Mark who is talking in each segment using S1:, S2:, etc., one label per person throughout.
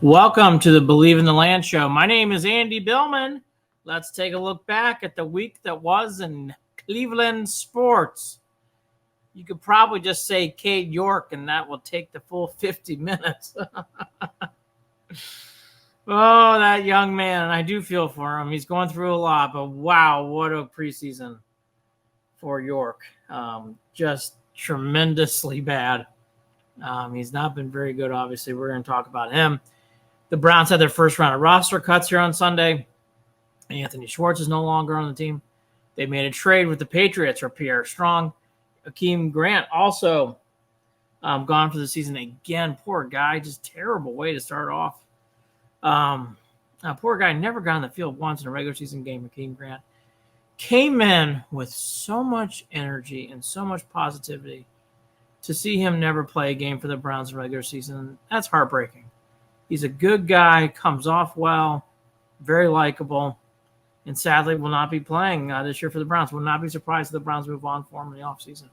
S1: Welcome to the Believe in the Land show. My name is Andy Billman. Let's take a look back at the week that was in Cleveland sports. You could probably just say Cade York, and that will take the full 50 minutes. Oh, that young man. I do feel for him. He's going through a lot, but wow, what a preseason for York. Just tremendously bad. He's not been very good, obviously. We're going to talk about him. The Browns had their first round of roster cuts here on Sunday. Anthony Schwartz is no longer on the team. They made a trade with the Patriots for Pierre Strong. Akeem Grant also gone for the season again. Poor guy, just terrible way to start off. Poor guy never got on the field once in a regular season game. Akeem Grant came in with so much energy and so much positivity. To see him never play a game for the Browns in regular season, that's heartbreaking. He's a good guy, comes off well, very likable, and sadly will not be playing this year for the Browns. Will not be surprised if the Browns move on for him in the offseason.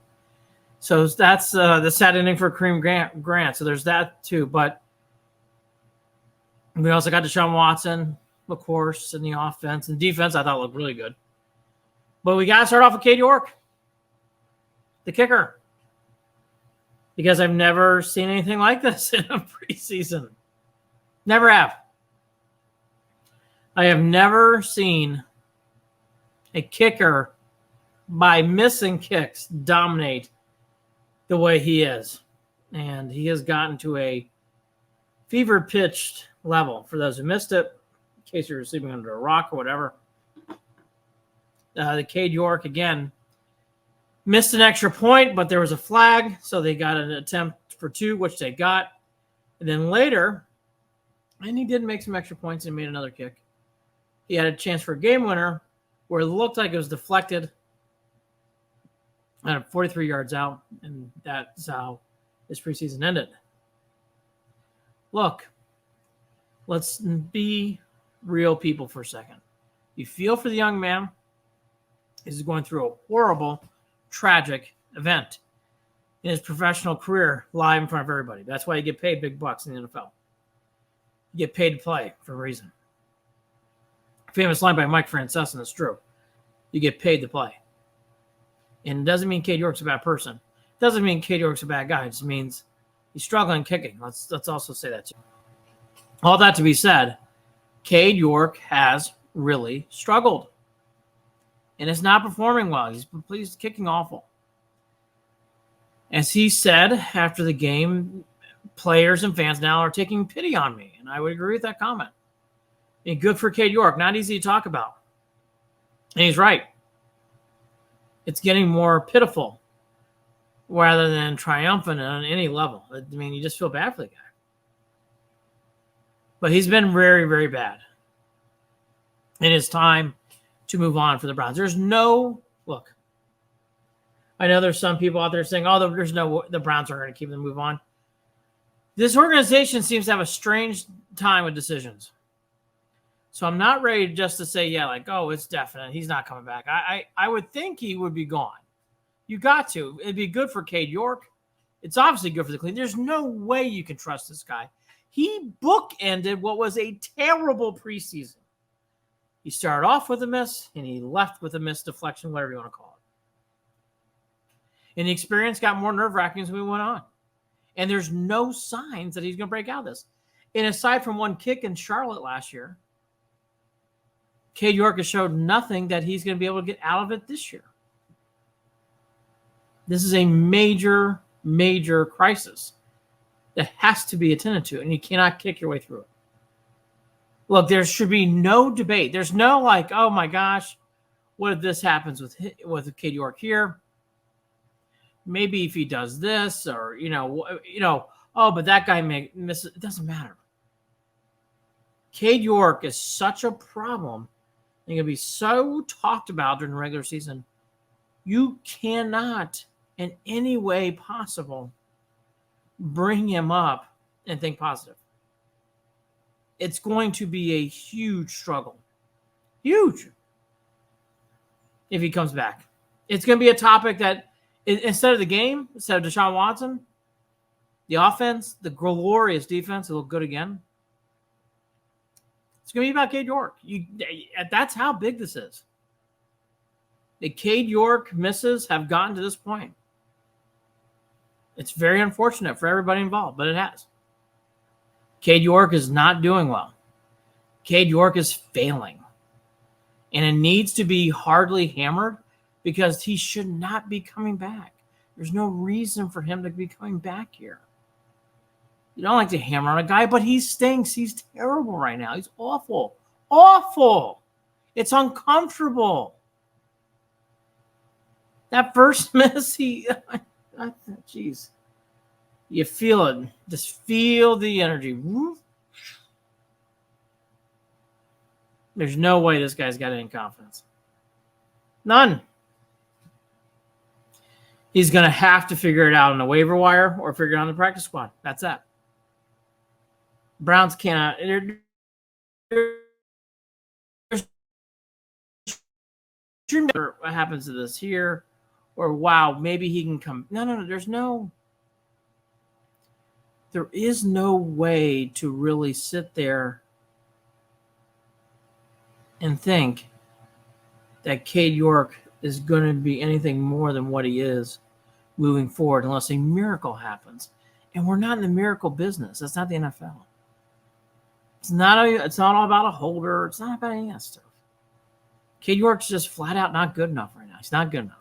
S1: So that's the sad ending for Kareem Grant. So there's that too. But we also got Deshaun Watson, of course, in the offense. And defense, I thought looked really good. But we got to start off with Cade York, the kicker. Because I've never seen anything like this in a preseason. Never have. I have never seen a kicker by missing kicks dominate the way he is. And he has gotten to a fever-pitched level. For those who missed it, in case you're sleeping under a rock or whatever, the Cade York, again, missed an extra point, but there was a flag, so they got an attempt for two, which they got. And then later, and he did make some extra points and made another kick. He had a chance for a game winner where it looked like it was deflected at 43 yards out, and that's how his preseason ended. Look, let's be real people for a second. You feel for the young man. He's going through a horrible, tragic event in his professional career live in front of everybody. That's why you get paid big bucks in the NFL. You get paid to play for a reason. Famous line by Mike Francesa, that's true. You get paid to play. And it doesn't mean Cade York's a bad person. It doesn't mean Cade York's a bad guy. It just means he's struggling kicking. Let's also say that too. All that to be said, Cade York has really struggled. And it's not performing well. He's kicking awful. As he said after the game, players and fans now are taking pity on me. And I would agree with that comment. And good for Cade York. Not easy to talk about. And he's right. It's getting more pitiful rather than triumphant on any level. I mean, you just feel bad for the guy. But he's been very, very bad. And it's time to move on for the Browns. There's no look. I know there's some people out there saying, "Oh, the Browns are going to keep them move on." This organization seems to have a strange time with decisions. So I'm not ready just to say, yeah, like, oh, it's definite. He's not coming back. I would think he would be gone. You got to. It'd be good for Cade York. It's obviously good for the Cleveland. There's no way you can trust this guy. He bookended what was a terrible preseason. He started off with a miss, and he left with a missed deflection, whatever you want to call it. And the experience got more nerve-wracking as we went on. And there's no signs that he's going to break out of this. And aside from one kick in Charlotte last year, Cade York has showed nothing that he's going to be able to get out of it this year. This is a major, major crisis that has to be attended to, and you cannot kick your way through it. Look, there should be no debate. There's no like, oh my gosh, what if this happens with Cade York here? Maybe if he does this, or oh, but that guy may miss it. It doesn't matter. Cade York is such a problem. And going to be so talked about during the regular season. You cannot, in any way possible, bring him up and think positive. It's going to be a huge struggle. Huge. If he comes back. It's going to be a topic that, instead of the game, instead of Deshaun Watson, the offense, the glorious defense, will look good again. It's going to be about Cade York. That's how big this is. The Cade York misses have gotten to this point. It's very unfortunate for everybody involved, but it has. Cade York is not doing well. Cade York is failing. And it needs to be hardly hammered because he should not be coming back. There's no reason for him to be coming back here. You don't like to hammer on a guy, but he stinks. He's terrible right now. He's awful. Awful. It's uncomfortable. That first miss, jeez. You feel it. Just feel the energy. There's no way this guy's got any confidence. None. He's going to have to figure it out on the waiver wire or figure it out on the practice squad. That's that. Browns cannot. What happens to this here? Or, wow, maybe he can come. No. There is no way to really sit there and think that Cade York is going to be anything more than what he is moving forward unless a miracle happens. And we're not in the miracle business. That's not the NFL. It's not all about a holder. It's not about any of that stuff. Cade York's just flat out not good enough right now. He's not good enough.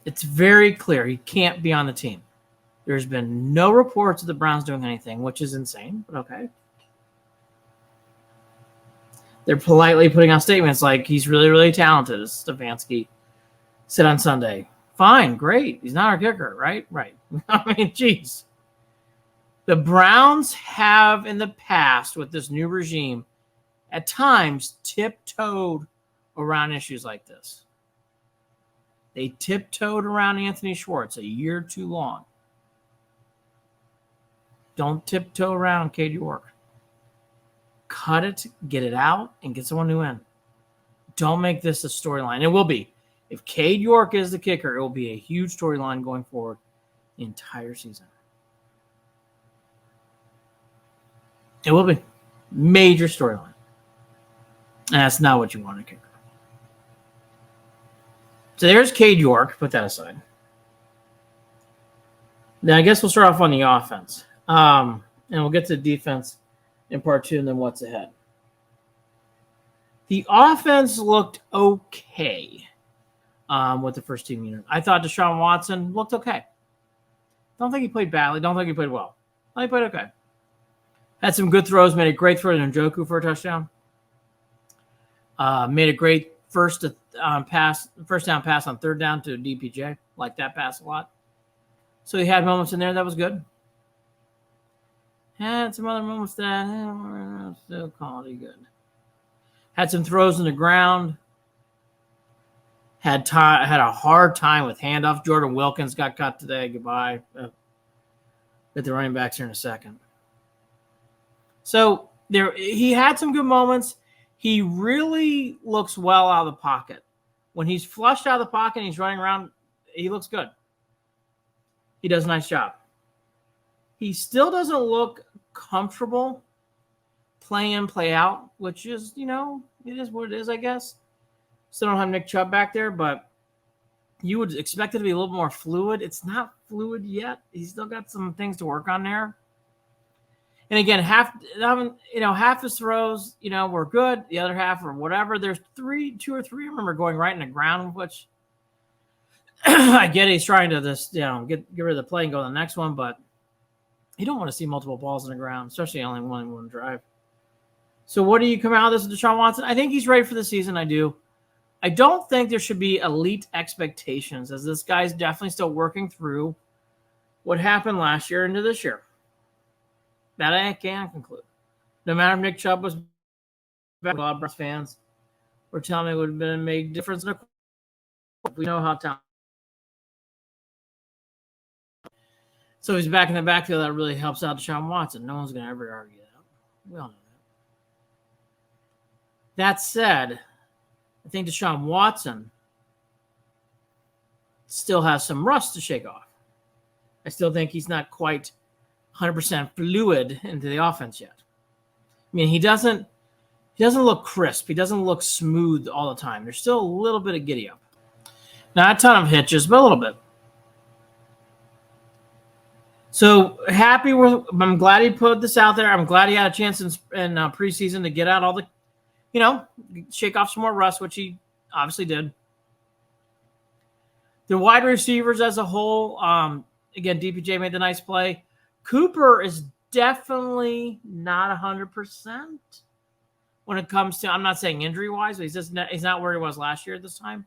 S1: It's very clear he can't be on the team. There's been no reports of the Browns doing anything, which is insane, but okay. They're politely putting out statements like he's really, really talented, as Stefanski said on Sunday. Fine, great. He's not our kicker, right? Right. I mean, geez. The Browns have in the past with this new regime at times tiptoed around issues like this. They tiptoed around Anthony Schwartz a year too long. Don't tiptoe around Cade York. Cut it, get it out, and get someone new in. Don't make this a storyline. It will be. If Cade York is the kicker, it will be a huge storyline going forward the entire season. It will be. Major storyline. And that's not what you want to kicker. So there's Cade York. Put that aside. Now I guess we'll start off on the offense. And we'll get to defense in part 2 and then what's ahead. The offense looked okay with the first team unit. I thought Deshaun Watson looked okay. Don't think he played badly. Don't think he played well. He played okay. Had some good throws. Made a great throw to Njoku for a touchdown. Made a great first down pass on third down to DPJ. Like that pass a lot. So he had moments in there that was good. Had some other moments that still quality good. Had some throws in the ground. Had a hard time with handoff. Jordan Wilkins got cut today. Goodbye. Get the running backs here in a second. So he had some good moments. He really looks well out of the pocket. When he's flushed out of the pocket and he's running around, he looks good. He does a nice job. He still doesn't look comfortable play in, play out, which is, it is what it is, I guess. Still don't have Nick Chubb back there, but you would expect it to be a little more fluid. It's not fluid yet. He's still got some things to work on there. And again, half his throws, were good. The other half or whatever. There's two or three I remember going right in the ground, which I get he's trying to just, get rid of the play and go to the next one, but you don't want to see multiple balls on the ground, especially only one drive. So what do you come out of this with Deshaun Watson? I think he's ready for the season. I do. I don't think there should be elite expectations, as this guy's definitely still working through what happened last year into this year. That I can conclude. No matter if Nick Chubb was back, a lot of Browns fans were telling me it would have been a big difference in a quarterback. We know how talented. So he's back in the backfield. That really helps out Deshaun Watson. No one's going to ever argue that. We all know that. That said, I think Deshaun Watson still has some rust to shake off. I still think he's not quite 100% fluid into the offense yet. I mean, he doesn't look crisp. He doesn't look smooth all the time. There's still a little bit of giddy up. Not a ton of hitches, but a little bit. So happy with. I'm glad he put this out there. I'm glad he had a chance in preseason to get out all the, shake off some more rust, which he obviously did. The wide receivers as a whole, again, DPJ made the nice play. Cooper is definitely not 100% when it comes to. I'm not saying injury-wise, but he's not where he was last year at this time,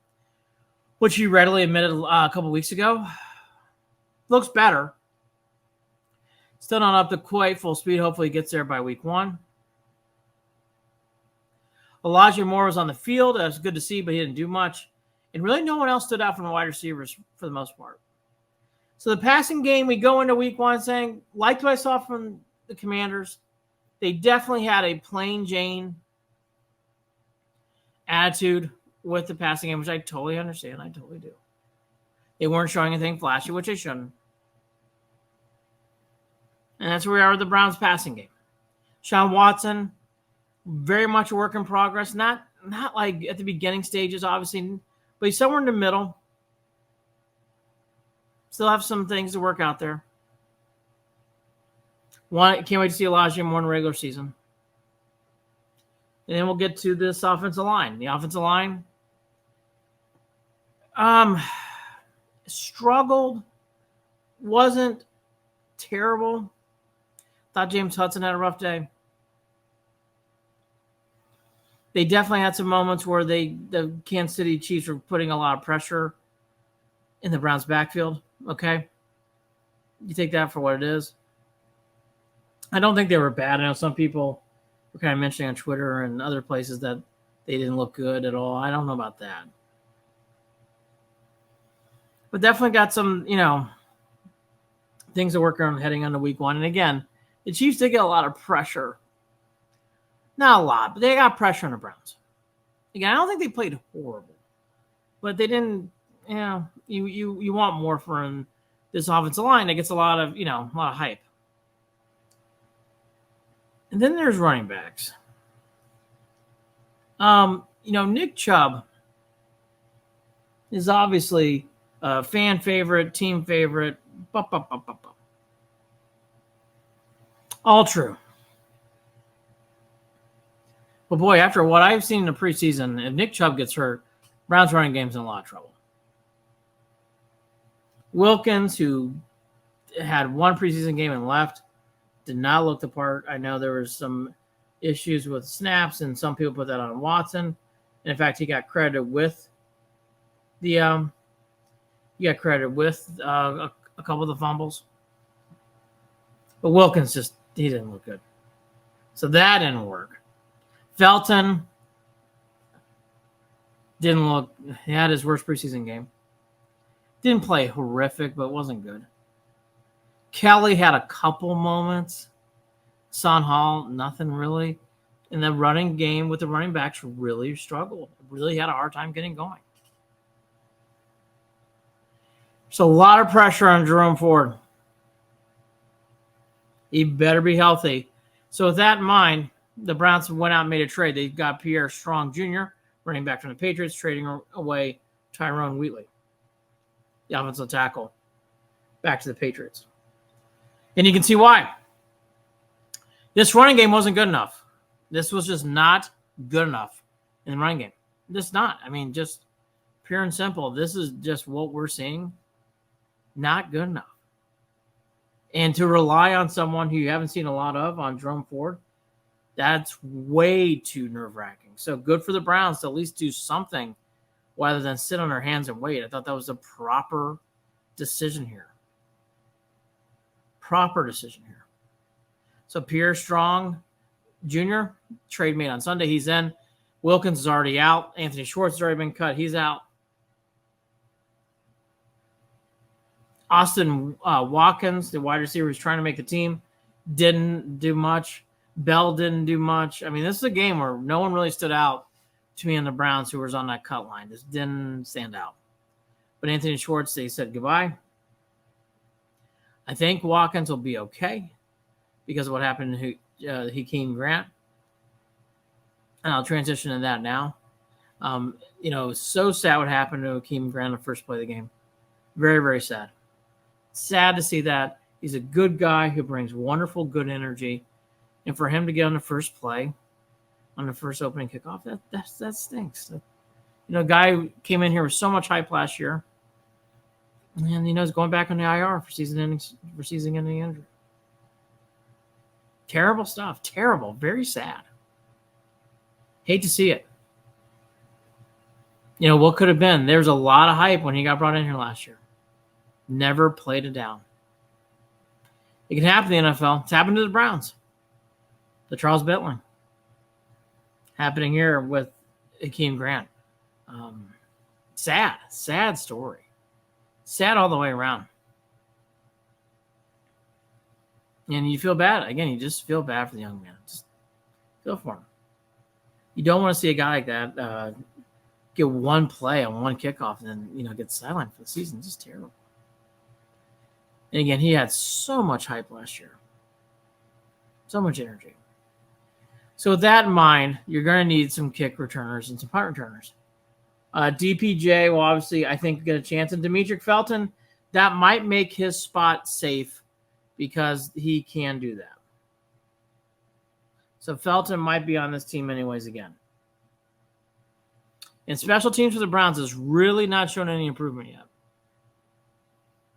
S1: which he readily admitted a couple weeks ago. Looks better. Still not up to quite full speed. Hopefully he gets there by week 1. Elijah Moore was on the field. That was good to see, but he didn't do much. And really no one else stood out from the wide receivers for the most part. So the passing game, we go into week 1 saying, like what I saw from the Commanders, they definitely had a plain Jane attitude with the passing game, which I totally understand. I totally do. They weren't showing anything flashy, which they shouldn't. And that's where we are with the Browns passing game. Sean Watson, very much a work in progress. Not like at the beginning stages, obviously, but he's somewhere in the middle. Still have some things to work out there. Can't wait to see Elijah Moore in the regular season. And then we'll get to this offensive line. The offensive line struggled. Wasn't terrible. Thought James Hudson had a rough day. They definitely had some moments where the Kansas City Chiefs were putting a lot of pressure in the Browns' backfield. Okay? You take that for what it is. I don't think they were bad. I know some people were kind of mentioning on Twitter and other places that they didn't look good at all. I don't know about that. But definitely got some, things to work on heading into week 1. And again, the Chiefs did get a lot of pressure. Not a lot, but they got pressure on the Browns. Again, I don't think they played horrible. But they didn't, you want more from this offensive line that gets a lot of hype. And then there's running backs. Nick Chubb is obviously a fan favorite, team favorite. All true. But boy, after what I've seen in the preseason, if Nick Chubb gets hurt, Browns running game's in a lot of trouble. Wilkins, who had one preseason game and left, did not look the part. I know there was some issues with snaps, and some people put that on Watson. And in fact, he got credited with a couple of the fumbles. But Wilkins he didn't look good. So that didn't work. Felton he had his worst preseason game. Didn't play horrific, but wasn't good. Kelly had a couple moments. Son Hall, nothing really. And the running game with the running backs really struggled. Really had a hard time getting going. So a lot of pressure on Jerome Ford. He better be healthy. So with that in mind, the Browns went out and made a trade. They got Pierre Strong Jr., running back from the Patriots, trading away Tyrone Wheatley, the offensive tackle, back to the Patriots. And you can see why. This running game wasn't good enough. This was just not good enough in the running game. Just not. I mean, just pure and simple. This is just what we're seeing. Not good enough. And to rely on someone who you haven't seen a lot of, on Jerome Ford, that's way too nerve-wracking. So good for the Browns to at least do something rather than sit on their hands and wait. I thought that was a proper decision here. Proper decision here. So Pierre Strong Jr., trade made on Sunday. He's in. Wilkins is already out. Anthony Schwartz has already been cut. He's out. Austin Watkins, the wide receiver who's trying to make the team, didn't do much. Bell didn't do much. I mean, this is a game where no one really stood out to me on the Browns who was on that cut line. Just didn't stand out. But Anthony Schwartz, they said goodbye. I think Watkins will be okay because of what happened to Hakeem Grant. And I'll transition to that now. So sad what happened to Akeem Grant in the first play of the game. Very, very sad. Sad to see that. He's a good guy who brings wonderful, good energy. And for him to get on the first play, on the first opening kickoff, that stinks. Guy who came in here with so much hype last year. And, he's going back on the IR for season-ending injury. Terrible stuff. Terrible. Very sad. Hate to see it. What could have been? There was a lot of hype when he got brought in here last year. Never played it down. It can happen in the NFL. It's happened to the Browns. The Charles Bentley. Happening here with Akeem Grant. Sad story. Sad all the way around. And you feel bad. Again, you just feel bad for the young man. Just feel for him. You don't want to see a guy like that get one play on one kickoff and then, get sidelined for the season. It's just terrible. And again, he had so much hype last year. So much energy. So with that in mind, you're going to need some kick returners and some punt returners. DPJ will obviously, I think, get a chance. And Demetric Felton, that might make his spot safe because he can do that. So Felton might be on this team anyways again. And special teams for the Browns has really not shown any improvement yet.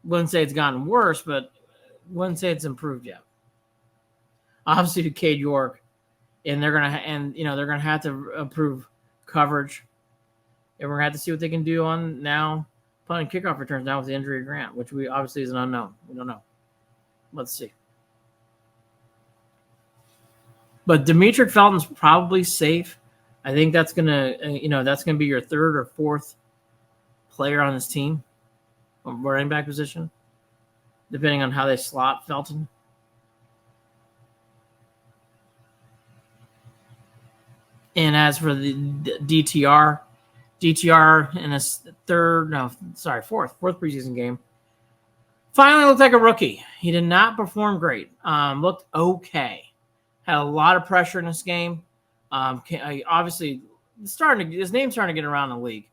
S1: Wouldn't say it's gotten worse, but wouldn't say it's improved yet. Obviously, to Cade York, and they're gonna have to improve coverage, and we're gonna have to see what they can do on now punt and kickoff returns now with the injury of Grant, which we obviously is an unknown. We don't know. Let's see. But Demetric Felton's probably safe. I think that's gonna be your third or fourth player on this team, running back position, depending on how they slot Felton. And as for the DTR in his fourth preseason game, finally looked like a rookie. He did not perform great. Looked okay. Had a lot of pressure in this game. Obviously, his name's starting to get around the league.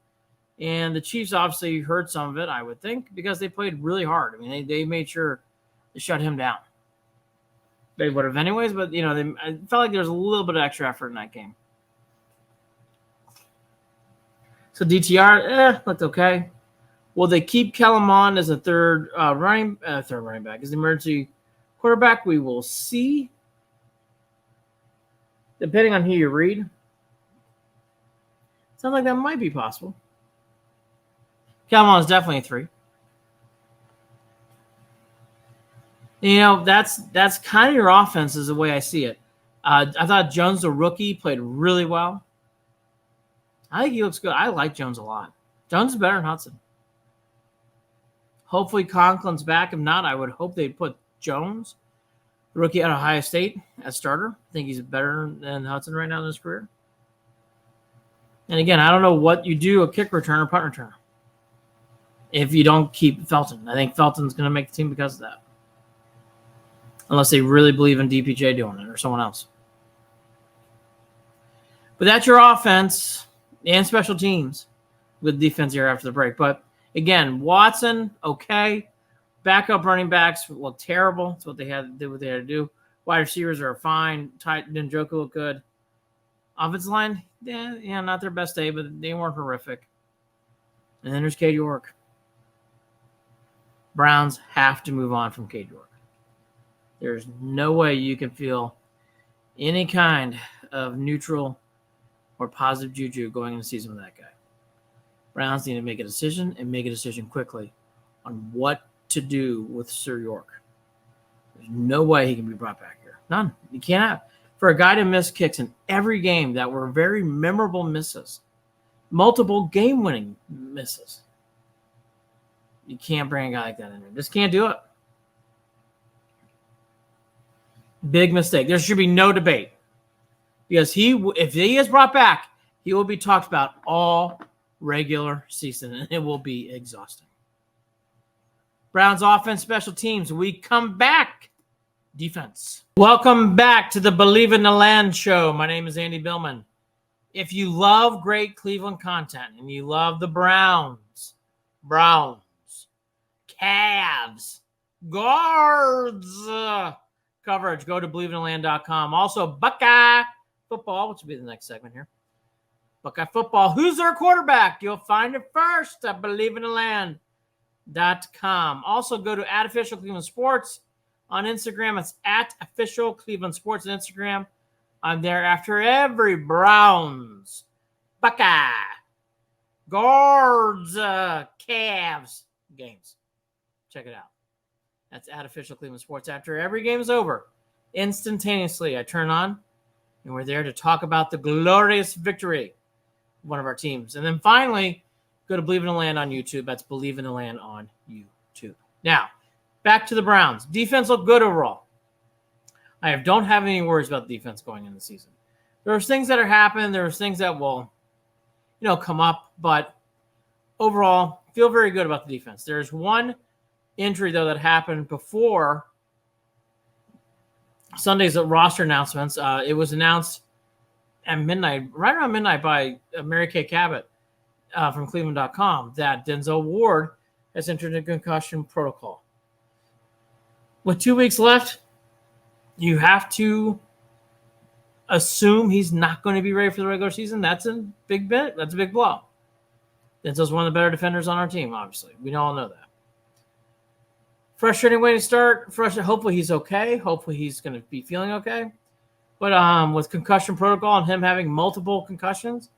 S1: And the Chiefs obviously heard some of it, I would think, because they played really hard. I mean, they made sure to shut him down. They would have anyways, but, I felt like there was a little bit of extra effort in that game. So DTR, looked okay. Will they keep Kellen Mond as a third running back, as the emergency quarterback? We will see. Depending on who you read. Sounds like that might be possible. Kellen Mond is definitely a 3. That's kind of your offense is the way I see it. I thought Jones, the rookie, played really well. I think he looks good. I like Jones a lot. Jones is better than Hudson. Hopefully Conklin's back. If not, I would hope they'd put Jones, the rookie out of Ohio State, as starter. I think he's better than Hudson right now in his career. And again, I don't know what you do a kick returner, punt returner, if you don't keep Felton. I think Felton's going to make the team because of that. Unless they really believe in DPJ doing it or someone else. But that's your offense and special teams with defense here after the break. But again, Watson, okay. Backup running backs look terrible. That's what they had to do. Wide receivers are fine. Njoku look good. Offensive line, yeah, not their best day, but they weren't horrific. And then there's Cade York. Browns have to move on from Cade York. There's no way you can feel any kind of neutral or positive juju going into the season with that guy. Browns need to make a decision and make a decision quickly on what to do with Sir York. There's no way he can be brought back here. None. You can't have. For a guy to miss kicks in every game that were very memorable misses, multiple game-winning misses, you can't bring a guy like that in there. Just can't do it. Big mistake. There should be no debate. Because if he is brought back, he will be talked about all regular season, and it will be exhausting. Browns offense, special teams. We come back. Defense. Welcome back to the Believe in the Land show. My name is Andy Billman. If you love great Cleveland content and you love the Browns, Cavs, Guards coverage, go to BelieveInTheLand.com. Also, Buckeye football, which will be the next segment here. Buckeye football. Who's their quarterback? You'll find it first at BelieveInTheLand.com. Also, go to @OfficialClevelandSports on Instagram. It's @OfficialClevelandSports on Instagram. I'm there after every Browns, Buckeye, Guards, Cavs games. Check it out. That's @OfficialClevelandSports. After every game is over, instantaneously I turn on, and we're there to talk about the glorious victory of one of our teams. And then finally, go to Believe in the Land on YouTube. That's Believe in the Land on YouTube. Now, back to the Browns. Defense looked good overall. I don't have any worries about the defense going into the season. There's things that are happening. There's things that will, come up. But overall, feel very good about the defense. There's one injury, though, that happened before Sunday's roster announcements. It was announced at midnight, right around midnight, by Mary Kay Cabot from Cleveland.com that Denzel Ward has entered a concussion protocol. With 2 weeks left, you have to assume he's not going to be ready for the regular season. That's a big bit. That's a big blow. Denzel's one of the better defenders on our team, obviously. We all know that. Frustrating way to start. Hopefully he's okay. Hopefully he's going to be feeling okay. But with concussion protocol and him having multiple concussions,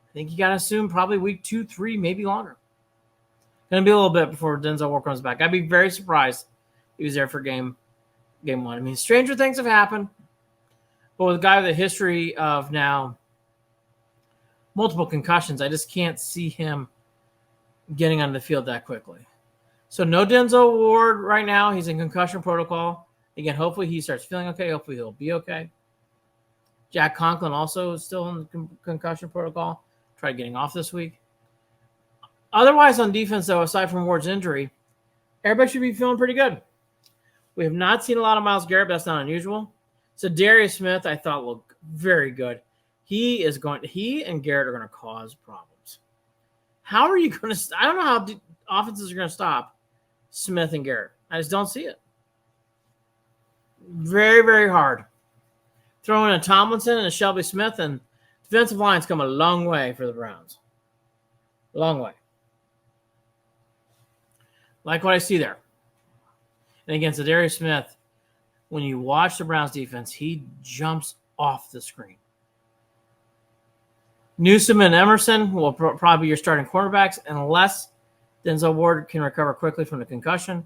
S1: I think you got to assume probably week 2, 3, maybe longer. Going to be a little bit before Denzel Ward comes back. I'd be very surprised if he was there for game 1. I mean, stranger things have happened. But with a guy with a history of now multiple concussions, I just can't see him getting on the field that quickly. So no Denzel Ward right now. He's in concussion protocol. Again, hopefully he starts feeling okay. Hopefully he'll be okay. Jack Conklin also is still in concussion protocol. Tried getting off this week. Otherwise on defense, though, aside from Ward's injury, everybody should be feeling pretty good. We have not seen a lot of Myles Garrett, but that's not unusual. So Darius Smith, I thought, looked very good. He and Garrett are going to cause problems. How are you going to – I don't know how offenses are going to stop Smith and Garrett. I just don't see it. Very, very hard. Throw in a Tomlinson and a Shelby Smith, and defensive line's come a long way for the Browns. Long way. Like what I see there. And against Darius Smith, when you watch the Browns defense, he jumps off the screen. Newsome and Emerson will probably be your starting cornerbacks unless Denzel Ward can recover quickly from the concussion.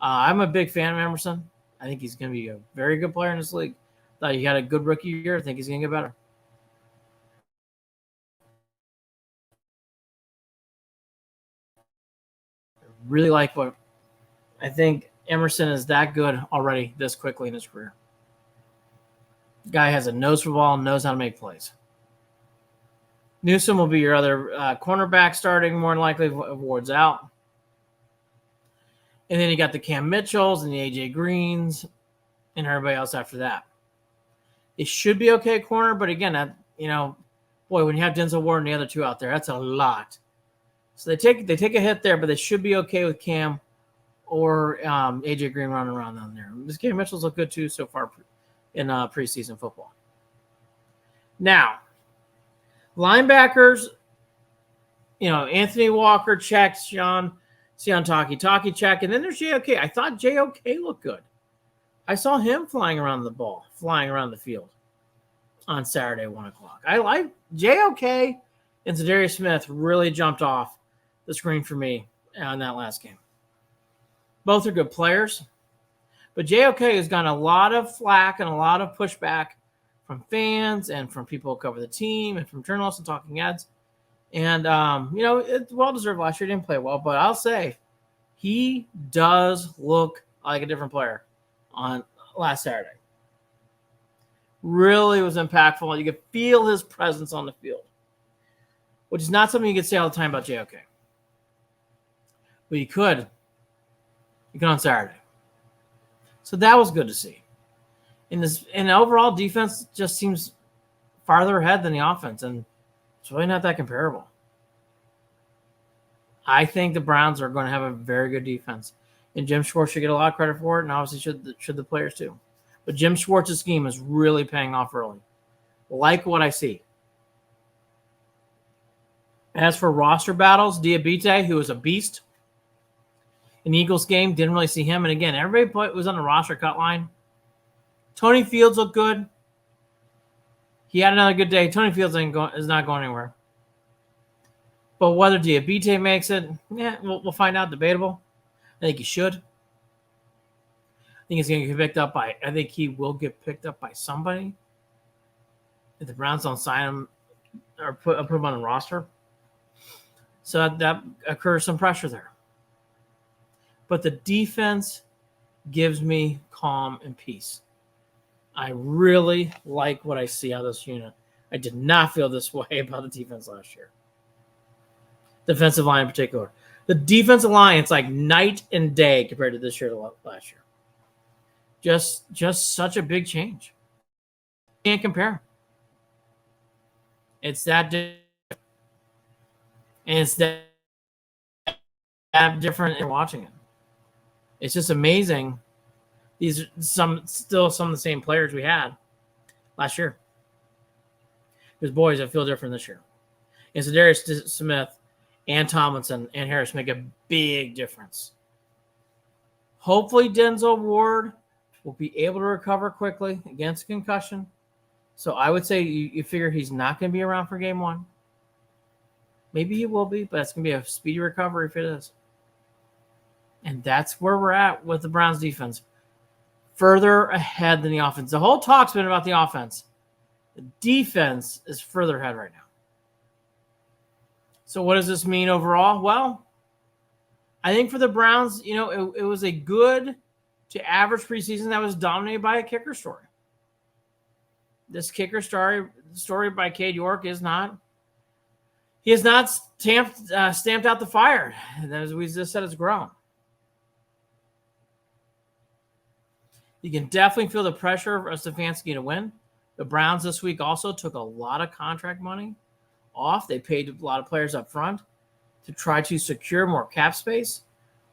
S1: I'm a big fan of Emerson. I think he's going to be a very good player in this league. Thought he had a good rookie year. I think he's going to get better. I really like what I think. Emerson is that good already this quickly in his career. Guy has a nose for the ball and knows how to make plays. Newsome will be your other cornerback starting, more than likely if Ward's out. And then you got the Cam Mitchells and the A.J. Greens and everybody else after that. It should be okay at corner, but again, when you have Denzel Ward and the other two out there, that's a lot. So they take a hit there, but they should be okay with Cam or A.J. Green running around down there. This Cam Mitchell's look good too so far in preseason football. Now, linebackers, Anthony Walker checks, Sean Taki check, and then there's JOK. I thought JOK looked good. I saw him flying around the field on Saturday at 1 o'clock. I like JOK and Zadarius Smith really jumped off the screen for me in that last game. Both are good players, but JOK has gotten a lot of flack and a lot of pushback from fans and from people who cover the team and from journalists and talking heads. And, it's well-deserved last year. He didn't play well, but I'll say he does look like a different player on last Saturday. Really was impactful. You could feel his presence on the field, which is not something you could say all the time about JOK. But you could on Saturday. So that was good to see. And overall defense just seems farther ahead than the offense, and it's really not that comparable. I think the Browns are going to have a very good defense, and Jim Schwartz should get a lot of credit for it, and obviously should the players too. But Jim Schwartz's scheme is really paying off early. Like what I see. As for roster battles, Diabite, who was a beast in the Eagles game, didn't really see him. And again, everybody was on the roster cut line. Tony Fields looked good. He had another good day. Tony Fields is not going anywhere. But whether Diabite makes it, we'll find out. Debatable. I think he should. I think he's going to get picked up by. I think he will get picked up by somebody. If the Browns don't sign him or put him on the roster, so that occurs some pressure there. But the defense gives me calm and peace. I really like what I see out of this unit. I did not feel this way about the defense last year. Defensive line in particular. The defensive line, it's like night and day compared to this year to last year. Just such a big change. Can't compare. It's that different. And it's that different in watching it. It's just amazing. These are some of the same players we had last year. Because boys, I feel different this year. And so Darius Smith and Tomlinson and Harris make a big difference. Hopefully Denzel Ward will be able to recover quickly against concussion. So I would say you figure he's not going to be around for game one. Maybe he will be, but it's going to be a speedy recovery if it is. And that's where we're at with the Browns defense. Further ahead than the offense. The whole talk's been about the offense. The defense is further ahead right now. So what does this mean overall? Well, I think for the Browns, it was a good to average preseason that was dominated by a kicker story. This kicker story by Cade York is not. He has not stamped out the fire. As we just said, it's grown. You can definitely feel the pressure of Stefanski to win. The Browns this week also took a lot of contract money off. They paid a lot of players up front to try to secure more cap space.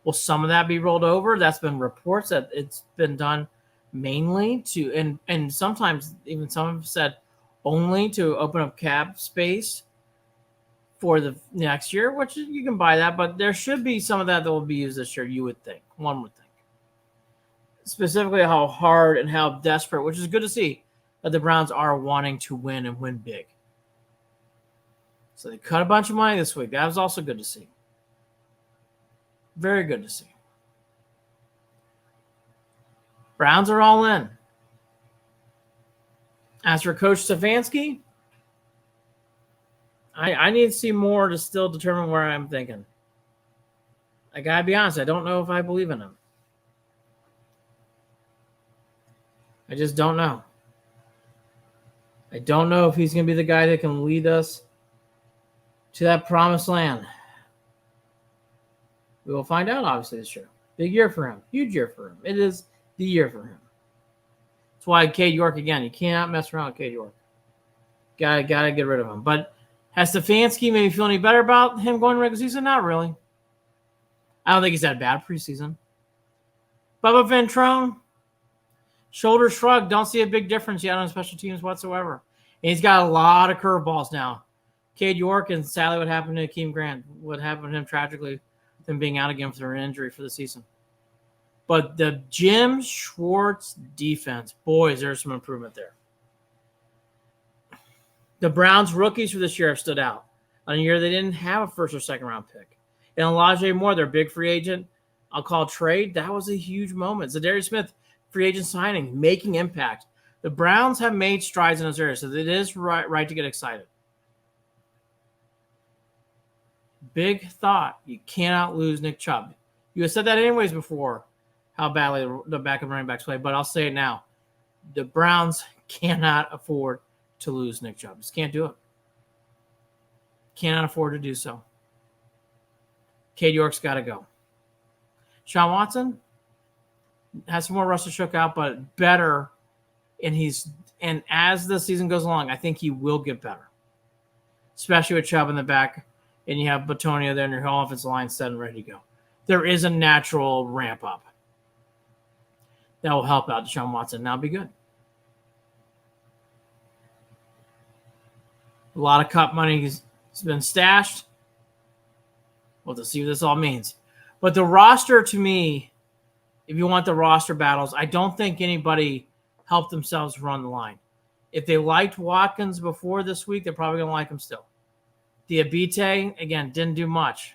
S1: Will some of that be rolled over? That's been reports that it's been done mainly to, and sometimes even some have said only to open up cap space for the next year, which you can buy that, but there should be some of that will be used this year, you would think. One would think. Specifically how hard and how desperate, which is good to see, that the Browns are wanting to win and win big. So they cut a bunch of money this week. That was also good to see. Very good to see. Browns are all in. As for Coach Stefanski, I need to see more to still determine where I'm thinking. I got to be honest. I don't know if I believe in him. I just don't know. I don't know if he's going to be the guy that can lead us to that promised land. We will find out, obviously, this year. Big year for him. Huge year for him. It is the year for him. That's why Cade York, again, you cannot mess around with Cade York. Gotta get rid of him. But has Stefanski maybe feel any better about him going to regular season? Not really. I don't think he's had a bad preseason. Bubba Ventrone, shoulder shrug. Don't see a big difference yet on special teams whatsoever. And he's got a lot of curveballs now. Cade York, and sadly what happened to Akeem Grant, what happened to him tragically, them being out again for an injury for the season. But the Jim Schwartz defense, boys, there's some improvement there. The Browns rookies for this year have stood out. On a year they didn't have a first or second round pick. And Elijah Moore, their big free agent, I'll call trade, that was a huge moment. Zadarius Smith, free agent signing, making impact. The Browns have made strides in those areas, so it is right to get excited. Big thought. You cannot lose Nick Chubb. You have said that anyways before, how badly the backup running backs play, but I'll say it now. The Browns cannot afford to lose Nick Chubb. Just can't do it. Cannot afford to do so. Cade York's got to go. Sean Watson has some more rust to shook out, but better, and he's And as the season goes along, I think he will get better, especially with Chubb in the back, and you have Batonio there, and your whole offensive line set and ready to go. There is a natural ramp up that will help out Deshaun Watson. Now be good. A lot of cup money has been stashed. We'll have to see what this all means. But the roster, to me, if you want the roster battles, I don't think anybody helped themselves run the line. If they liked Watkins before this week, they're probably going to like him still. Diabite, again, didn't do much.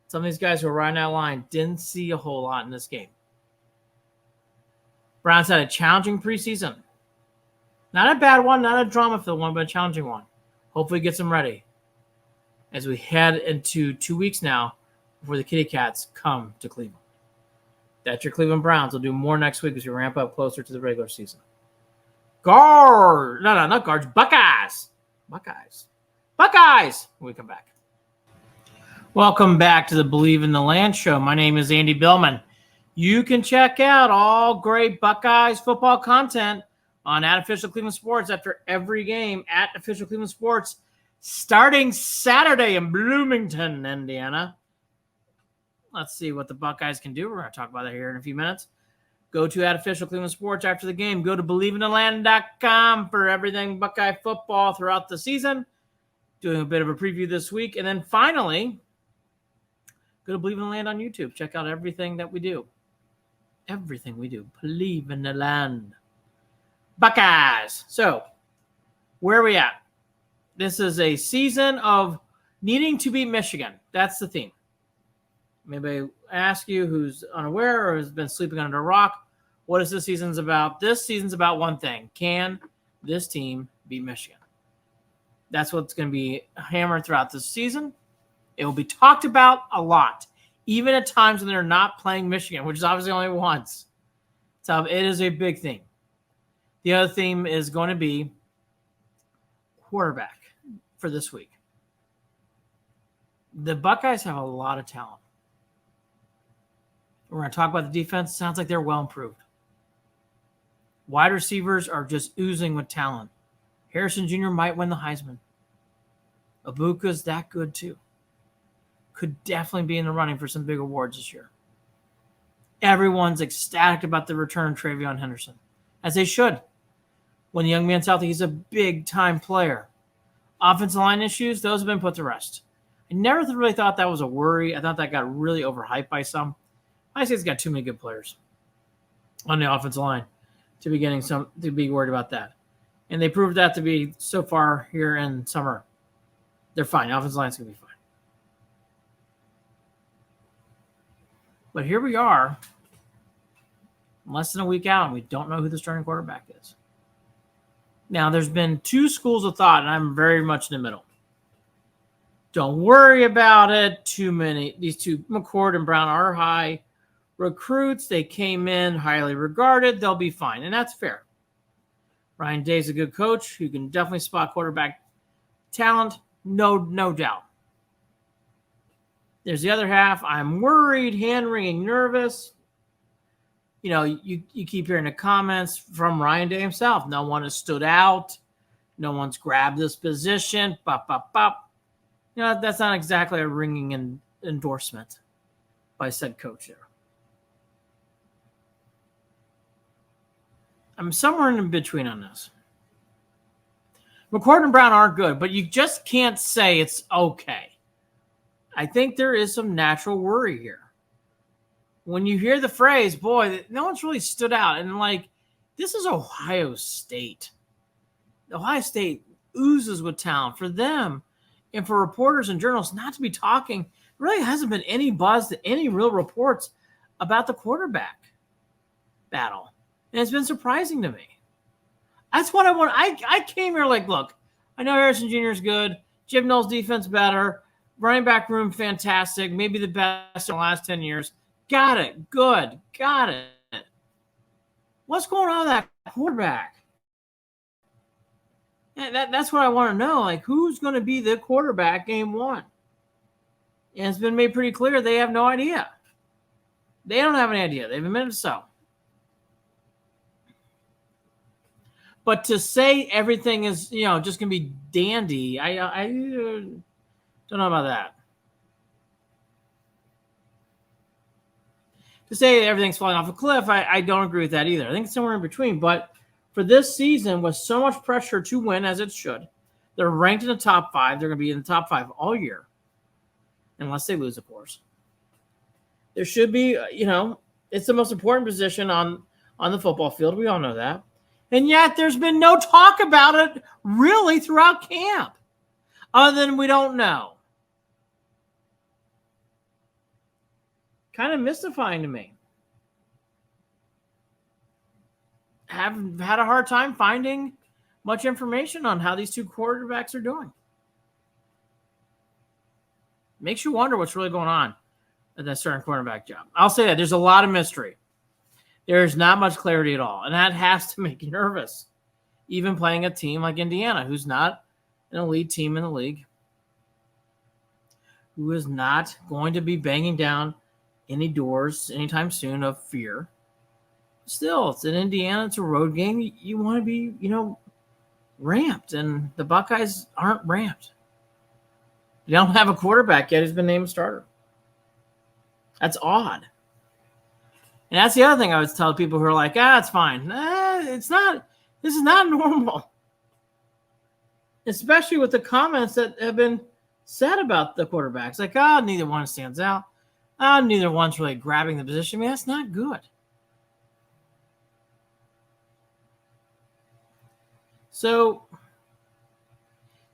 S1: Some of these guys who are riding that line didn't see a whole lot in this game. Browns had a challenging preseason. Not a bad one, not a drama-filled one, but a challenging one. Hopefully gets them ready as we head into 2 weeks now before the Kitty Cats come to Cleveland. That's your Cleveland Browns. We'll do more next week as we ramp up closer to the regular season. Not guards. Buckeyes. When we come back. Welcome back to the Believe in the Land show. My name is Andy Billman. You can check out all great Buckeyes football content on @Official Cleveland Sports after every game @Official Cleveland Sports starting Saturday in Bloomington, Indiana. Let's see what the Buckeyes can do. We're going to talk about that here in a few minutes. Go to @Official Cleveland Sports after the game. Go to BelieveInTheLand.com for everything Buckeye football throughout the season. Doing a bit of a preview this week. And then finally, go to Believe in the Land on YouTube. Check out everything that we do. Everything we do. Believe in the Land. Buckeyes. So, where are we at? This is a season of needing to beat Michigan. That's the theme. Maybe ask you who's unaware or has been sleeping under a rock, what is this season's about? This season's about one thing. Can this team beat Michigan? That's what's going to be hammered throughout this season. It will be talked about a lot, even at times when they're not playing Michigan, which is obviously only once. So it is a big theme. The other theme is going to be quarterback for this week. The Buckeyes have a lot of talent. We're going to talk about the defense. Sounds like they're well improved. Wide receivers are just oozing with talent. Harrison Jr. might win the Heisman. Abuka's that good too. Could definitely be in the running for some big awards this year. Everyone's ecstatic about the return of Travion Henderson, as they should. When the young man's healthy, he's a big-time player. Offensive line issues, those have been put to rest. I never really thought that was a worry. I thought that got really overhyped by some. I say it's got too many good players on the offensive line to be worried about that. And they proved that to be so far here in summer. They're fine. Offensive line's going to be fine. But here we are, less than a week out, and we don't know who the starting quarterback is. Now, there's been two schools of thought, and I'm very much in the middle. Don't worry about it. These two, McCord and Brown, are high recruits. They came in highly regarded. They'll be fine, and that's fair. Ryan Day's a good coach who can definitely spot quarterback talent, no doubt. There's the other half. I'm worried, hand-wringing, nervous. You know, you keep hearing the comments from Ryan Day himself. No one has stood out. No one's grabbed this position. You know, that's not exactly a ringing endorsement by said coach there. I'm somewhere in between on this. McCord and Brown are good, but you just can't say it's okay. I think there is some natural worry here. When you hear the phrase, boy, no one's really stood out. And like, this is Ohio State. Ohio State oozes with talent. For them and for reporters and journalists not to be talking, really hasn't been any buzz to any real reports about the quarterback battle. And it's been surprising to me. That's what I want. I came here like, look, I know Harrison Jr. is good. Jim Knowles' defense better. Running back room, fantastic. Maybe the best in the last 10 years. Got it. Good. Got it. What's going on with that quarterback? That's what I want to know. Like, who's going to be the quarterback game one? And it's been made pretty clear they have no idea. They don't have any idea. They've admitted so. But to say everything is, just going to be dandy, I don't know about that. To say everything's falling off a cliff, I don't agree with that either. I think it's somewhere in between. But for this season, with so much pressure to win, as it should, they're ranked in the top 5. They're going to be in the top 5 all year, unless they lose, of course. There should be, it's the most important position on the football field. We all know that. And yet there's been no talk about it really throughout camp, other than we don't know. Kind of mystifying to me. Have had a hard time finding much information on how these two quarterbacks are doing. Makes you wonder what's really going on at that certain quarterback job. I'll say that there's a lot of mystery. There's not much clarity at all, and that has to make you nervous. Even playing a team like Indiana, who's not an elite team in the league, who is not going to be banging down any doors anytime soon of fear. Still, it's in Indiana. It's a road game. You want to be, ramped, and the Buckeyes aren't ramped. They don't have a quarterback yet who's been named starter. That's odd. And that's the other thing I would tell people who are like, it's fine. It's not. This is not normal. Especially with the comments that have been said about the quarterbacks. Like, neither one stands out. Neither one's really grabbing the position. I mean, that's not good. So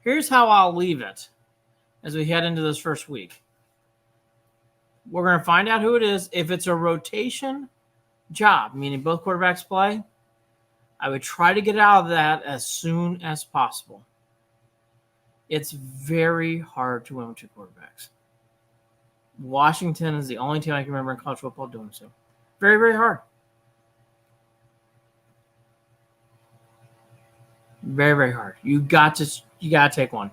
S1: here's how I'll leave it as we head into this first week. We're going to find out who it is. If it's a rotation job, meaning both quarterbacks play, I would try to get out of that as soon as possible. It's very hard to win with two quarterbacks. Washington is the only team I can remember in college football doing so. Very, very hard. Very, very hard. You got to take one.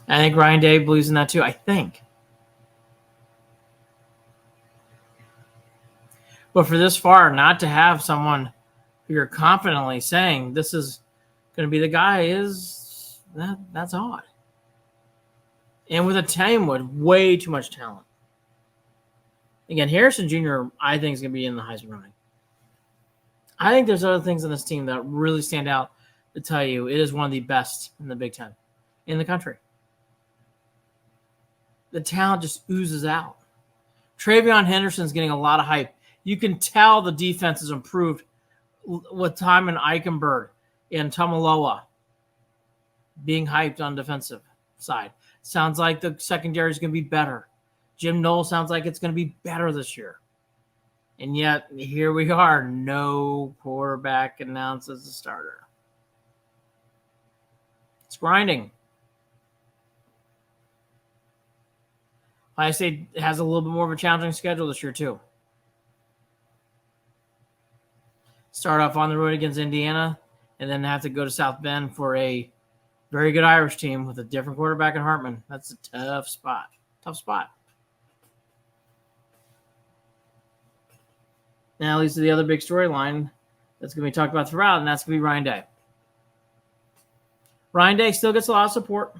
S1: I think Ryan Day believes in that too. I think. But for this far, not to have someone who you're confidently saying this is going to be the guy that's odd. And with a team with way too much talent. Again, Harrison Jr., I think, is going to be in the Heisman running. I think there's other things on this team that really stand out to tell you it is one of the best in the Big Ten in the country. The talent just oozes out. Travion Henderson's getting a lot of hype. You can tell the defense has improved with Timon Eichenberg and Tamaloa being hyped on defensive side. Sounds like the secondary is going to be better. Jim Knowles sounds like it's going to be better this year. And yet, here we are. No quarterback announced as a starter. It's grinding. Ohio State has a little bit more of a challenging schedule this year, too. Start off on the road against Indiana, and then have to go to South Bend for a very good Irish team with a different quarterback in Hartman. That's a tough spot. Tough spot. Now leads to the other big storyline that's going to be talked about throughout, and that's going to be Ryan Day. Ryan Day still gets a lot of support.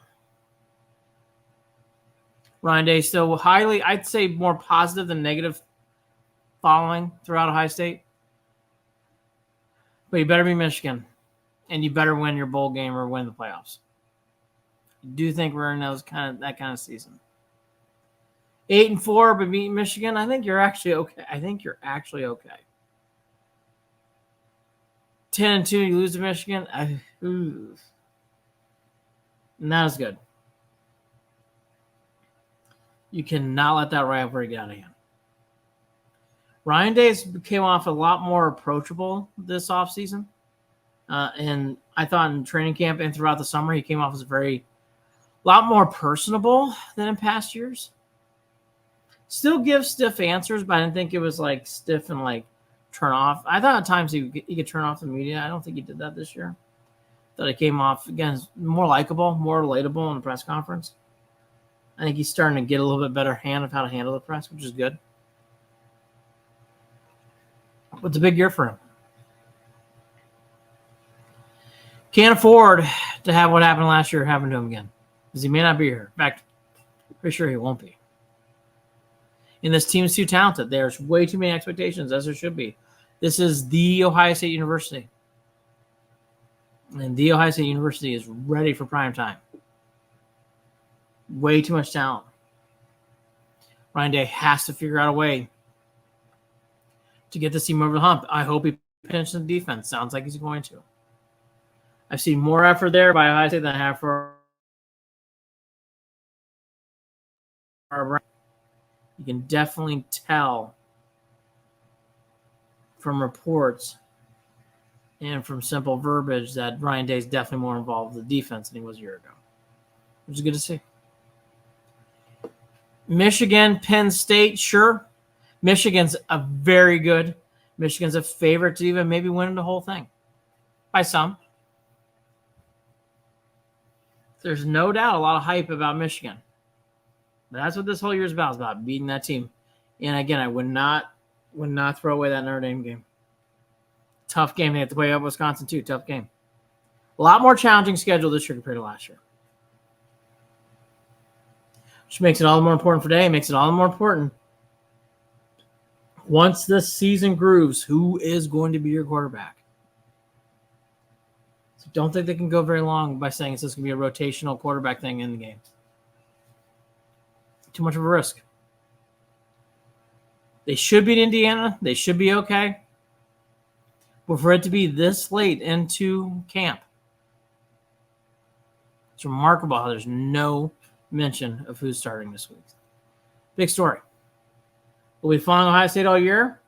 S1: Ryan Day still highly, I'd say, more positive than negative following throughout Ohio State. But you better be Michigan, and you better win your bowl game or win the playoffs. I do think we're in that kind of season. 8-4, but beat Michigan. I think you're actually okay. 10-2, you lose to Michigan. Not as good. You cannot let that rivalry get out of hand. Ryan Day came off a lot more approachable this offseason. And I thought in training camp and throughout the summer, he came off as a lot more personable than in past years. Still gives stiff answers, but I didn't think it was like stiff and like turn off. I thought at times he could turn off the media. I don't think he did that this year. Thought he came off, again, more likable, more relatable in the press conference. I think he's starting to get a little bit better hand of how to handle the press, which is good. But it's a big year for him. Can't afford to have what happened last year happen to him again, because he may not be here. In fact, pretty sure he won't be. And this team is too talented. There's way too many expectations, as there should be. This is the Ohio State University. And the Ohio State University is ready for prime time. Way too much talent. Ryan Day has to figure out a way to get this team over the hump. I hope he pinches the defense. Sounds like he's going to. I've seen more effort there by Ohio State than I have for our. You can definitely tell from reports and from simple verbiage that Ryan Day is definitely more involved with the defense than he was a year ago, which is good to see. Michigan, Penn State, sure. Michigan's a very good. Michigan's a favorite to even maybe win the whole thing by some. There's no doubt a lot of hype about Michigan. But that's what this whole year is about beating that team. And again, I would not throw away that Notre Dame game. Tough game. They have to play up Wisconsin too. Tough game. A lot more challenging schedule this year compared to last year. Which makes it all the more important for today. Makes it all the more important. Once this season grooves, who is going to be your quarterback? So don't think they can go very long by saying it's just going to be a rotational quarterback thing in the game. Too much of a risk. They should beat Indiana. They should be okay. But for it to be this late into camp, it's remarkable how there's no mention of who's starting this week. Big story. We'll be following Ohio State all year.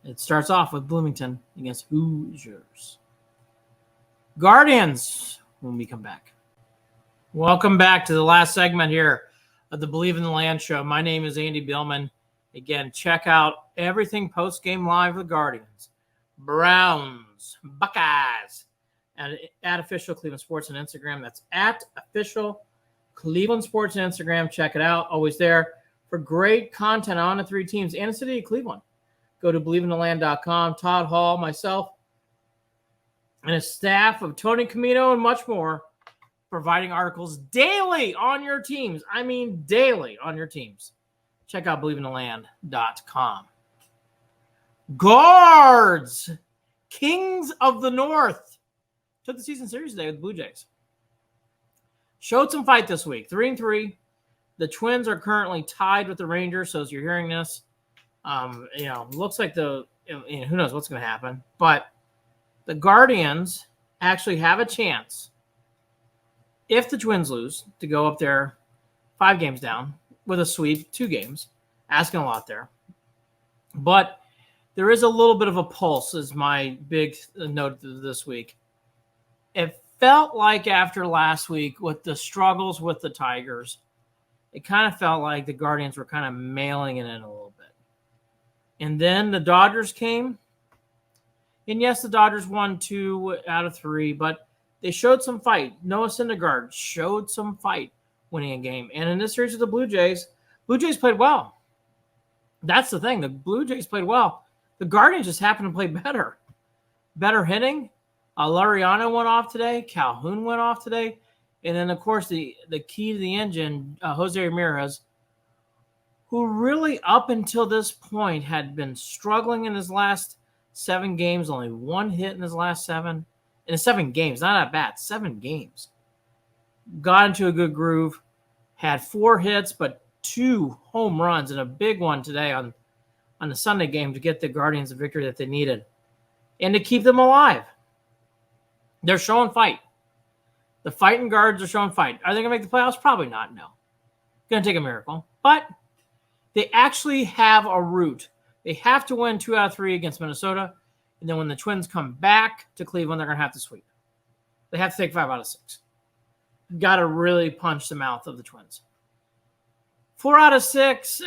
S1: It starts off with Bloomington against Hoosiers. Guardians when we come back. Welcome back to the last segment here of the Believe in the Land show. My name is Andy Billman. Again, check out everything post-game live with Guardians, Browns, Buckeyes, and at Official Cleveland Sports on Instagram. That's at Official Cleveland Sports on Instagram. Check it out. Always there for great content on the three teams and the city of Cleveland. Go to believeintheland.com. Todd Hall, myself, and a staff of Tony Camino and much more, providing articles daily on your teams. I mean daily on your teams. Check out believeintheland.com. Guards, Kings of the North, took the season series today with the Blue Jays. Showed some fight this week, 3-3. The Twins are currently tied with the Rangers, so as you're hearing this, looks like who knows what's going to happen. But the Guardians actually have a chance, if the Twins lose, to go up there 5 games down with a sweep, 2 games. Asking a lot there. But there is a little bit of a pulse, is my big note this week. It felt like after last week with the struggles with the Tigers, it kind of felt like the Guardians were kind of mailing it in a little bit. And then the Dodgers came. And yes, the Dodgers won 2 out of 3, but they showed some fight. Noah Syndergaard showed some fight winning a game. And in this series with the Blue Jays played well. That's the thing. The Blue Jays played well. The Guardians just happened to play better. Better hitting. Laureano went off today. Calhoun went off today. And then, of course, the key to the engine, Jose Ramirez, who really up until this point had been struggling in his last 7 games, only 1 hit in his last 7. In 7 games, not that bad, 7 games. Got into a good groove, had 4 hits, but 2 home runs and a big one today on the Sunday game to get the Guardians the victory that they needed and to keep them alive. They're showing fight. The fighting Guards are showing fight. Are they going to make the playoffs? Probably not, no. Going to take a miracle. But they actually have a route. They have to win 2 out of 3 against Minnesota. And then when the Twins come back to Cleveland, they're going to have to sweep. They have to take 5 out of 6. Got to really punch the mouth of the Twins. 4 out of 6,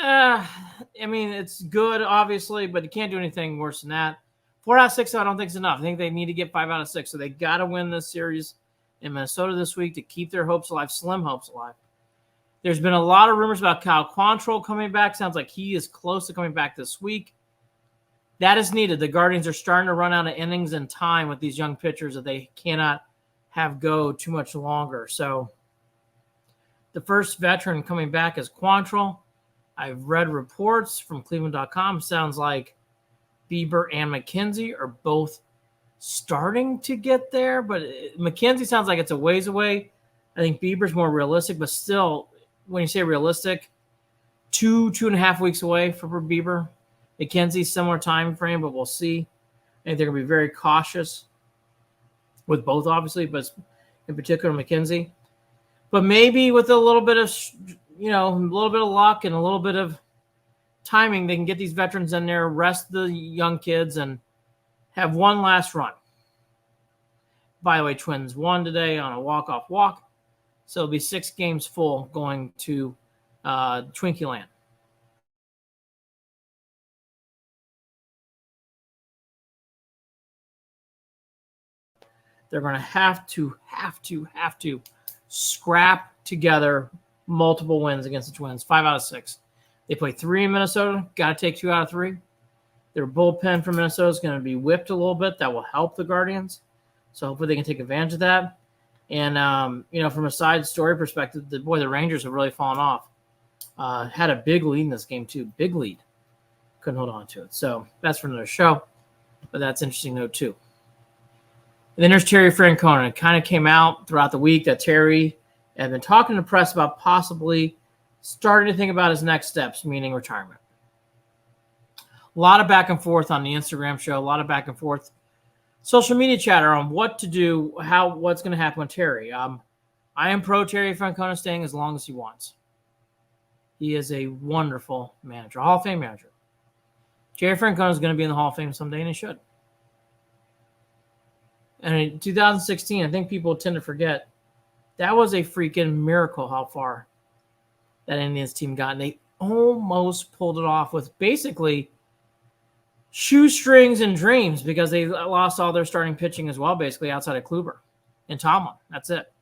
S1: it's good, obviously, but you can't do anything worse than that. 4 out of 6, I don't think is enough. I think they need to get 5 out of 6. So they got to win this series in Minnesota this week to keep their hopes alive, slim hopes alive. There's been a lot of rumors about Kyle Quantrill coming back. Sounds like he is close to coming back this week. that is needed. The Guardians are starting to run out of innings and time with these young pitchers that they cannot have go too much longer. So the first veteran coming back is Quantrill. I've read reports from Cleveland.com. Sounds like Bieber and McKenzie are both starting to get there, but McKenzie sounds like it's a ways away. I think Bieber's more realistic, but still, when you say realistic, 2.5 weeks away for Bieber. McKenzie's similar time frame, but we'll see. I think they're going to be very cautious with both, obviously, but in particular McKenzie. But maybe with a little bit of, a little bit of luck and a little bit of timing, they can get these veterans in there, rest the young kids, and have one last run. By the way, Twins won today on a walk-off walk. So it'll be 6 games full going to Twinkie Land. They're going to have to scrap together multiple wins against the Twins, 5 out of 6. They play 3 in Minnesota, got to take 2 out of 3. Their bullpen for Minnesota is going to be whipped a little bit. That will help the Guardians. So hopefully they can take advantage of that. And, from a side story perspective, the Rangers have really fallen off. Had a big lead in this game, too. Big lead. Couldn't hold on to it. So that's for another show. But that's interesting, though, too. And then there's Terry Francona. It kind of came out throughout the week that Terry had been talking to the press about possibly starting to think about his next steps, meaning retirement. A lot of back and forth on the Instagram show, a lot of back and forth social media chatter on what to do, what's going to happen with Terry. I am pro Terry Francona staying as long as he wants. He is a wonderful manager, Hall of Fame manager. Terry Francona is going to be in the Hall of Fame someday, and he should. And in 2016, I think people tend to forget, that was a freaking miracle how far that Indians team got. And they almost pulled it off with basically shoestrings and dreams because they lost all their starting pitching as well, basically, outside of Kluber and Tomlin. That's it.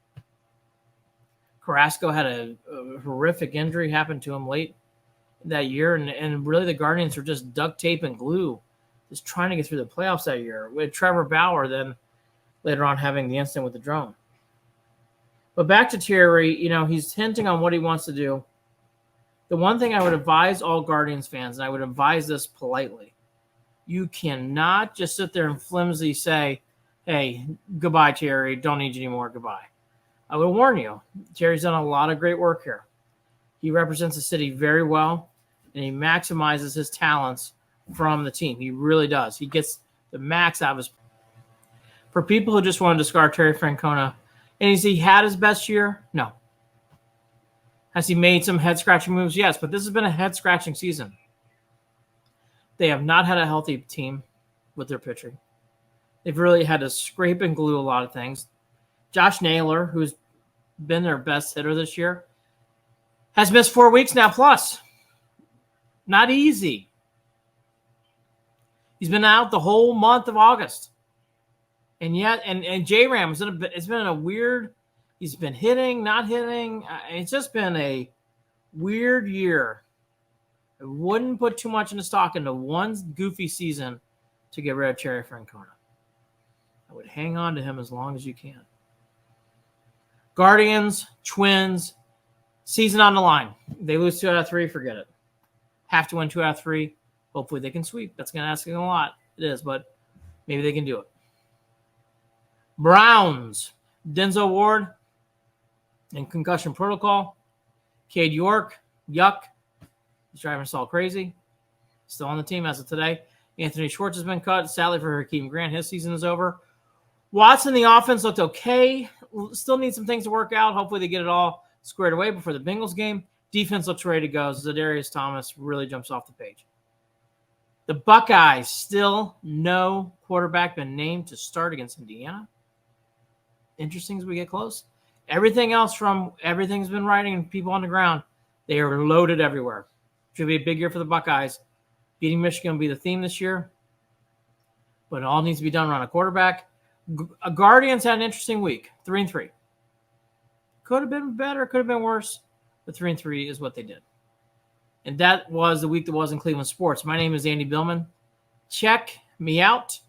S1: Carrasco had a horrific injury happen to him late that year, and really the Guardians were just duct tape and glue, just trying to get through the playoffs that year, with Trevor Bauer then later on having the incident with the drone. But back to Terry, he's hinting on what he wants to do. The one thing I would advise all Guardians fans, and I would advise this politely, you cannot just sit there and flimsy say, hey, goodbye, Terry, don't need you anymore, goodbye. I would warn you, Terry's done a lot of great work here. He represents the city very well, and he maximizes his talents from the team. He really does. He gets the max out of his. For people who just want to discard Terry Francona, and has he had his best year? No. Has he made some head-scratching moves? Yes, but this has been a head-scratching season. They have not had a healthy team with their pitching. They've really had to scrape and glue a lot of things. Josh Naylor, who's been their best hitter this year, has missed 4 weeks now plus. Not easy. He's been out the whole month of August. And yet, and J-Ram, it's been a weird, he's been hitting, not hitting. It's just been a weird year. I wouldn't put too much into stock into one goofy season to get rid of Terry Francona. I would hang on to him as long as you can. Guardians, Twins, season on the line. They lose 2 out of 3, forget it. Have to win 2 out of 3. Hopefully they can sweep. That's going to ask a lot. It is, but maybe they can do it. Browns, Denzel Ward in concussion protocol. Cade York, yuck. He's driving us all crazy. Still on the team as of today. Anthony Schwartz has been cut. Sadly for Hakeem Grant, his season is over. Watson, the offense looked okay. Still need some things to work out. Hopefully they get it all squared away before the Bengals game. Defense looks ready to go. Zadarius Thomas really jumps off the page. The Buckeyes, still no quarterback been named to start against Indiana. Interesting as we get close. Everything's been writing and people on the ground. They are loaded everywhere. Should be a big year for the Buckeyes. Beating Michigan will be the theme this year. But it all needs to be done around a quarterback. Guardians had an interesting week. 3-3. Could have been better, could have been worse. But 3-3 is what they did. And that was the week that was in Cleveland sports. My name is Andy Billman. Check me out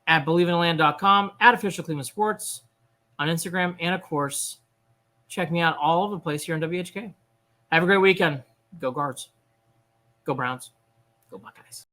S1: at believeinland.com, at Official Cleveland Sports on Instagram, and of course, check me out all over the place here in WHK. Have a great weekend. Go Guards. Go Browns. Go Buckeyes.